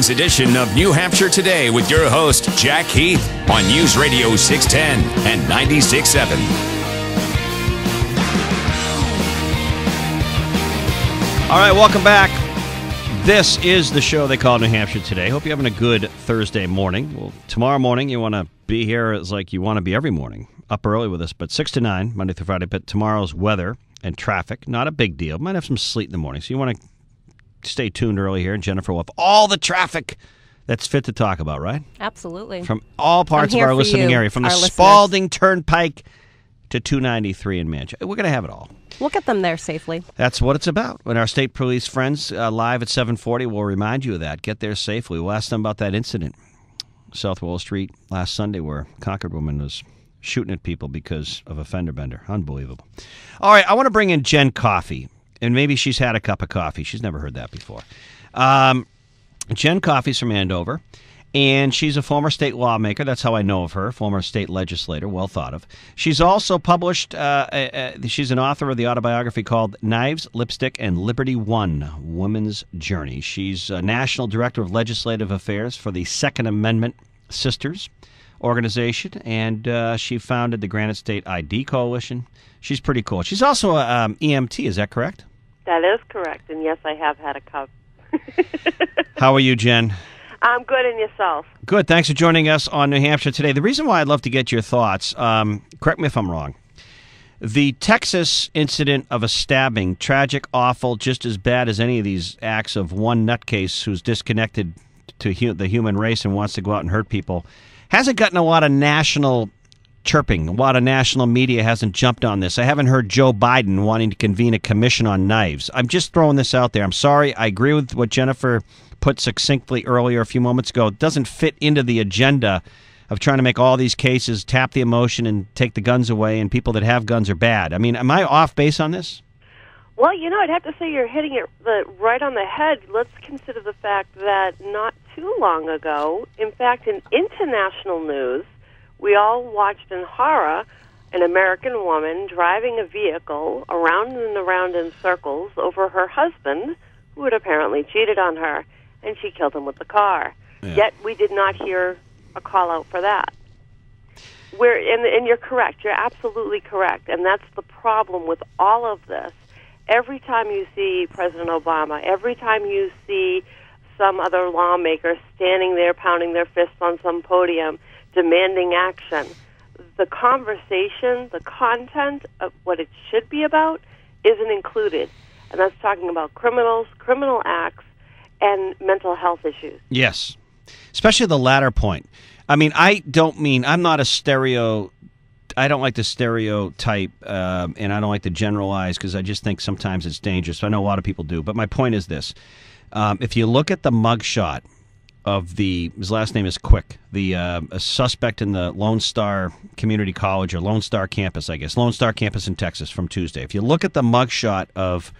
afternoon's edition of New Hampshire Today with your host, Jack Heath, on News Radio 610 and 96.7. All right, welcome back. This is the show they call New Hampshire Today. Hope you're having a good Thursday morning. Well, tomorrow morning you want to be here as like you want to be every morning, up early with us, but 6 to 9, Monday through Friday. But tomorrow's weather and traffic, not a big deal. Might have some sleet in the morning, so you want to stay tuned early here, and Jennifer will have all the traffic that's fit to talk about, right? Absolutely. From all parts of our listening area, from the Spalding Turnpike to 293 in Manchester. We're going to have it all. We'll get them there safely. That's what it's about. When our state police friends live at 7:40 will remind you of that. Get there safely. We'll ask them about that incident, South Wall Street, last Sunday, where a Concord woman was shooting at people because of a fender bender. Unbelievable. All right, I want to bring in Jenn Coffey. And maybe she's had a cup of coffee. She's never heard that before. Jenn Coffey's from Andover, and she's a former state lawmaker. That's how I know of her, former state legislator, well thought of. She's also published, she's an author of the autobiography called Knives, Lipstick, and Liberty One, Women's Journey. She's a national director of legislative affairs for the Second Amendment Sisters organization, and she founded the Granite State ID Coalition. She's pretty cool. She's also a EMT, is that correct? That is correct, and yes, I have had a cup. How are you, Jen? I'm good, and yourself? Good. Thanks for joining us on New Hampshire Today. The reason why I'd love to get your thoughts, correct me if I'm wrong, the Texas incident of a stabbing, tragic, awful, just as bad as any of these acts of one nutcase who's disconnected to the human race and wants to go out and hurt people, hasn't gotten a lot of national chirping. A lot of national media hasn't jumped on this. I haven't heard Joe Biden wanting to convene a commission on knives. I'm just throwing this out there. I'm sorry. I agree with what Jennifer put succinctly earlier a few moments ago. It doesn't fit into the agenda of trying to make all these cases tap the emotion and take the guns away, and people that have guns are bad. I mean, am I off base on this? Well, I'd have to say you're hitting it right on the head. Let's consider the fact that not too long ago, in fact, in international news, we all watched in horror an American woman driving a vehicle around and around in circles over her husband, who had apparently cheated on her, and she killed him with the car. Yeah. Yet we did not hear a call out for that. And you're correct. You're absolutely correct. And that's the problem with all of this. Every time you see President Obama, every time you see some other lawmaker standing there pounding their fists on some podium, demanding action, the conversation, the content of what it should be about isn't included. And that's talking about criminals, criminal acts, and mental health issues. Yes, especially the latter point. I mean, I'm not a I don't like to stereotype, and I don't like to generalize because I just think sometimes it's dangerous. I know a lot of people do. But my point is this. If you look at the mugshot of his last name is Quick, a suspect in the Lone Star Community College, or Lone Star campus, I guess, Lone Star campus in Texas from Tuesday. If you look at the mugshot of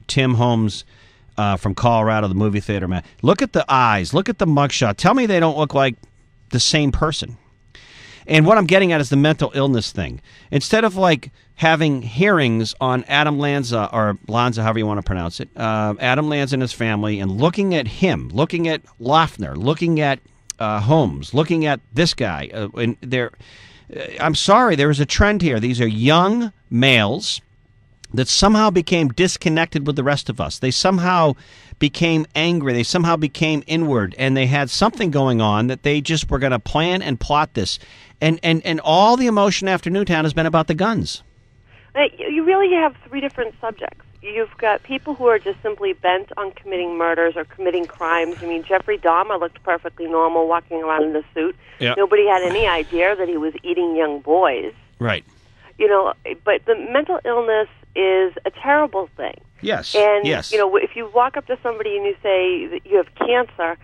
Tim Holmes from Colorado, the movie theater man, look at the eyes, look at the mugshot. Tell me they don't look like the same person. And what I'm getting at is the mental illness thing. Instead of having hearings on Adam Lanza, or Lanza, however you want to pronounce it, Adam Lanza and his family, and looking at him, looking at Loeffner, looking at Holmes, looking at this guy, I'm sorry, there is a trend here. These are young males that somehow became disconnected with the rest of us. They somehow became angry. They somehow became inward, and they had something going on that they just were going to plan and plot this. And all the emotion after Newtown has been about the guns. You really have three different subjects. You've got people who are just simply bent on committing murders or committing crimes. I mean, Jeffrey Dahmer looked perfectly normal walking around in a suit. Yep. Nobody had any idea that he was eating young boys. Right. But the mental illness is a terrible thing. Yes. And, yes. If you walk up to somebody and you say that you have cancer,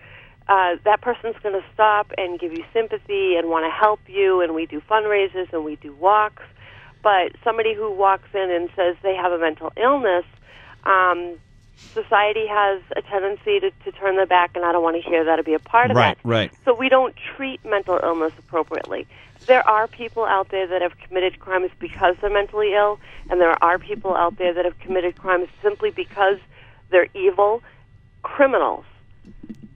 that person's going to stop and give you sympathy and want to help you, and we do fundraisers and we do walks. But somebody who walks in and says they have a mental illness, society has a tendency to turn their back, and I don't want to hear that or be a part of that. Right. So we don't treat mental illness appropriately. There are people out there that have committed crimes because they're mentally ill, and there are people out there that have committed crimes simply because they're evil. Criminals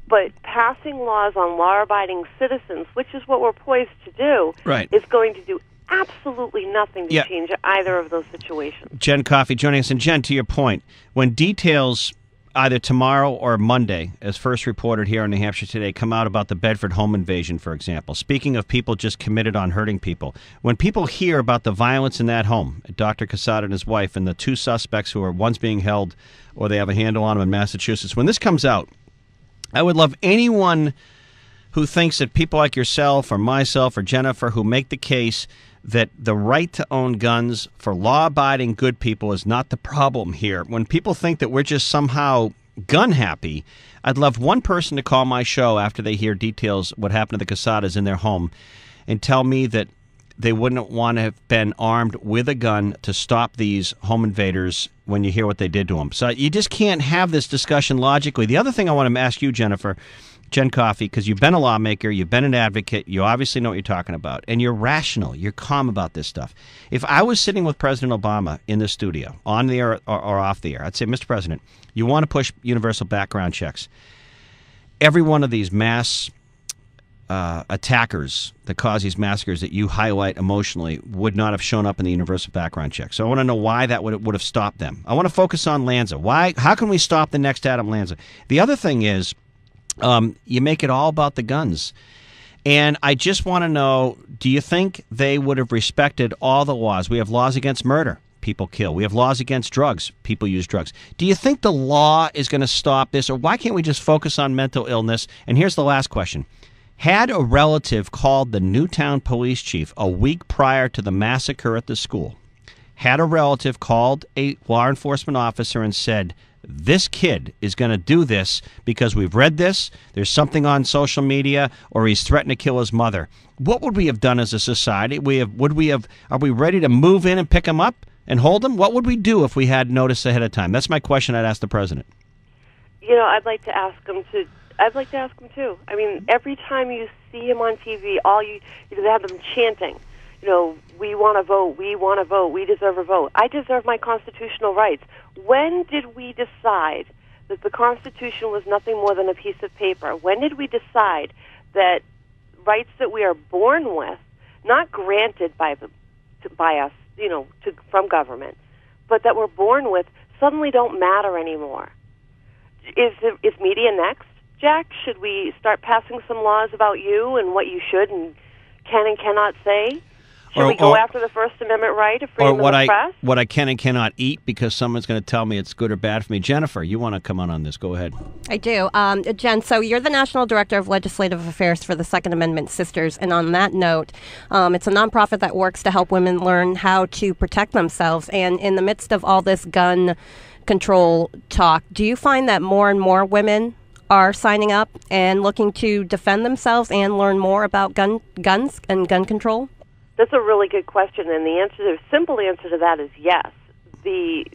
But passing laws on law-abiding citizens, which is what we're poised to do, Right. is going to do absolutely nothing to Yeah. change either of those situations. Jenn Coffey joining us. And Jen, to your point, when details either tomorrow or Monday, as first reported here in New Hampshire Today, come out about the Bedford home invasion, for example, speaking of people just committed on hurting people, when people hear about the violence in that home, Dr. Casada and his wife, and the two suspects who are one's being held or they have a handle on them in Massachusetts, when this comes out, I would love anyone who thinks that people like yourself or myself or Jennifer who make the case that the right to own guns for law-abiding good people is not the problem here. When people think that we're just somehow gun-happy, I'd love one person to call my show after they hear details what happened to the Casadas in their home and tell me that they wouldn't want to have been armed with a gun to stop these home invaders when you hear what they did to them. So you just can't have this discussion logically. The other thing I want to ask you, Jennifer, Jenn Coffey, because you've been a lawmaker, you've been an advocate, you obviously know what you're talking about, and you're rational, you're calm about this stuff. If I was sitting with President Obama in the studio, on the air or off the air, I'd say, Mr. President, you want to push universal background checks. Every one of these mass attackers that cause these massacres that you highlight emotionally would not have shown up in the universal background check. So I want to know why that would have stopped them. I want to focus on Lanza. How can we stop the next Adam Lanza? The other thing is, you make it all about the guns. And I just want to know, do you think they would have respected all the laws? We have laws against murder. People kill. We have laws against drugs. People use drugs. Do you think the law is going to stop this? Or why can't we just focus on mental illness? And here's the last question. Had a relative called the Newtown police chief a week prior to the massacre at the school, had a relative called a law enforcement officer and said, this kid is going to do this because we've read this, there's something on social media, or he's threatened to kill his mother, what would we have done as a society? Are we ready to move in and pick him up and hold him? What would we do if we had notice ahead of time? That's my question I'd ask the president. You know, I'd like to ask him too. I mean, every time you see him on TV, they have them chanting, you know, we want to vote, we want to vote, we deserve a vote. I deserve my constitutional rights. When did we decide that the Constitution was nothing more than a piece of paper? When did we decide that rights that we are born with, not granted by us, you know, from government, but that we're born with, suddenly don't matter anymore? Is media next, Jack? Should we start passing some laws about you and what you should and can and cannot say? Should we go after the First Amendment right of freedom of the press? What I can and cannot eat because someone's going to tell me it's good or bad for me. Jennifer, you want to come on this. Go ahead. I do. Jen, so you're the National Director of Legislative Affairs for the Second Amendment Sisters. And on that note, it's a nonprofit that works to help women learn how to protect themselves. And in the midst of all this gun control talk, do you find that more and more women are signing up and looking to defend themselves and learn more about guns and gun control? That's a really good question, and the simple answer to that is yes. The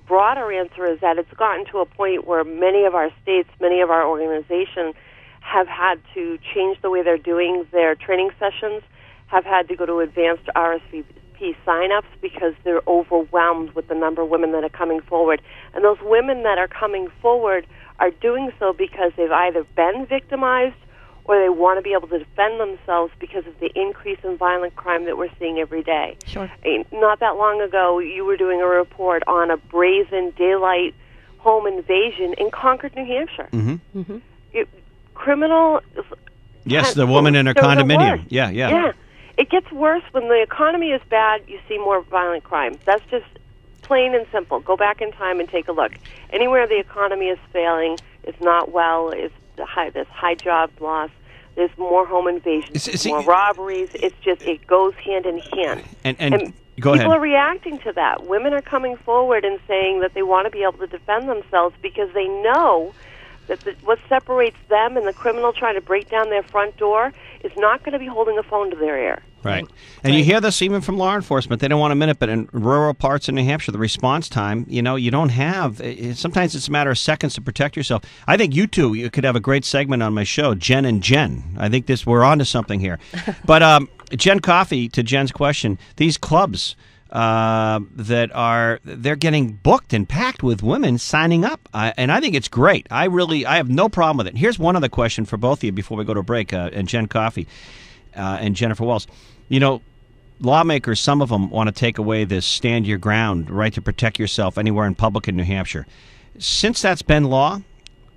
broader answer is that it's gotten to a point where many of our states, many of our organizations have had to change the way they're doing their training sessions, have had to go to advanced RSVP sign-ups because they're overwhelmed with the number of women that are coming forward. And those women that are coming forward are doing so because they've either been victimized or they want to be able to defend themselves because of the increase in violent crime that we're seeing every day. Sure. Not that long ago, you were doing a report on a brazen daylight home invasion in Concord, New Hampshire. Mm-hmm. Mm-hmm. Criminal... Yes, the woman in her condominium. Yeah. It gets worse. When the economy is bad, you see more violent crime. That's just plain and simple. Go back in time and take a look. Anywhere the economy is failing, is not well, there's high job loss, there's more home invasions, more robberies. It goes hand in hand. And go ahead. People are reacting to that. Women are coming forward and saying that they want to be able to defend themselves because they know that what separates them and the criminal trying to break down their front door is not going to be holding a phone to their ear. Right. And you hear this even from law enforcement. They don't want a minute, but in rural parts of New Hampshire, the response time, you don't have, sometimes it's a matter of seconds to protect yourself. I think you could have a great segment on my show, Jen and Jen. I think we're on to something here. But Jenn Coffey, to Jen's question, these clubs, they're getting booked and packed with women signing up, and I think it's great. I have no problem with it. Here's one other question for both of you before we go to break, and Jenn Coffey and Jennifer Wells. Lawmakers, some of them want to take away this stand your ground right to protect yourself anywhere in public in New Hampshire. Since that's been law,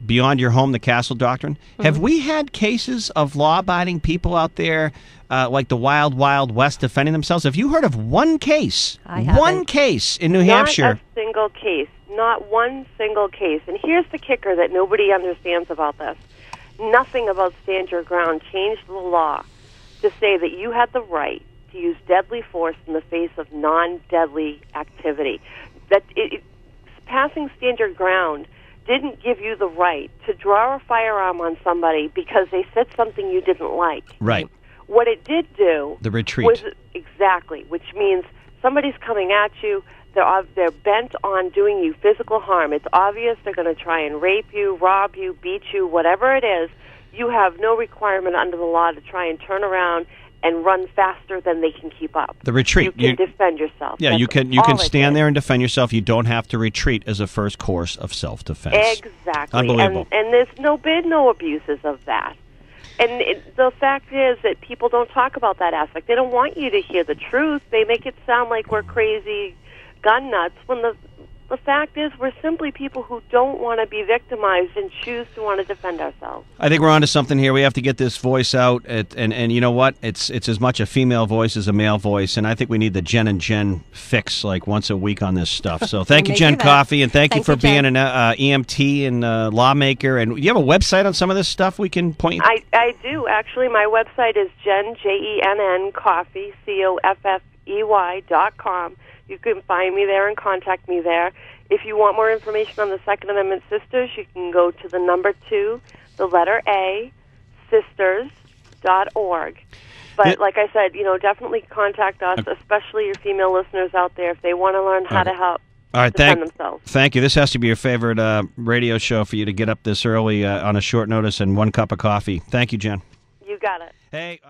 beyond your home, the castle doctrine, have we had cases of law-abiding people out there like the Wild Wild West defending themselves? Have you heard of one case? One case in New Hampshire? Not a single case. Not one single case. And here's the kicker that nobody understands about this. Nothing about stand your ground changed the law to say that you had the right to use deadly force in the face of non-deadly activity. Passing stand your ground didn't give you the right to draw a firearm on somebody because they said something you didn't like. Right. What it did do... The retreat. Was, exactly, which means somebody's coming at you, they're bent on doing you physical harm. It's obvious they're going to try and rape you, rob you, beat you, whatever it is. You have no requirement under the law to try and turn around and run faster than they can keep up. The retreat. You can defend yourself. Yeah, you can stand there and defend yourself. You don't have to retreat as a first course of self-defense. Exactly. Unbelievable. And there's been no abuses of that. And the fact is that people don't talk about that aspect. They don't want you to hear the truth. They make it sound like we're crazy gun nuts when the fact is we're simply people who don't want to be victimized and choose to want to defend ourselves. I think we're onto something here. We have to get this voice out, and you know what? It's as much a female voice as a male voice, and I think we need the Jenn and Jenn fix like once a week on this stuff. So thank you, Jenn Coffey, and thank you for being an EMT and lawmaker. And you have a website on some of this stuff we can point you to? I do. Actually, my website is Jenn, Jenn Coffey, COFFEY.com. You can find me there and contact me there. If you want more information on the Second Amendment Sisters, you can go to the number 2, the letter A, sisters.org. But like I said, definitely contact us, especially your female listeners out there, if they want to learn how to help defend themselves. Thank you. This has to be your favorite radio show for you to get up this early on a short notice and one cup of coffee. Thank you, Jenn. You got it. Hey.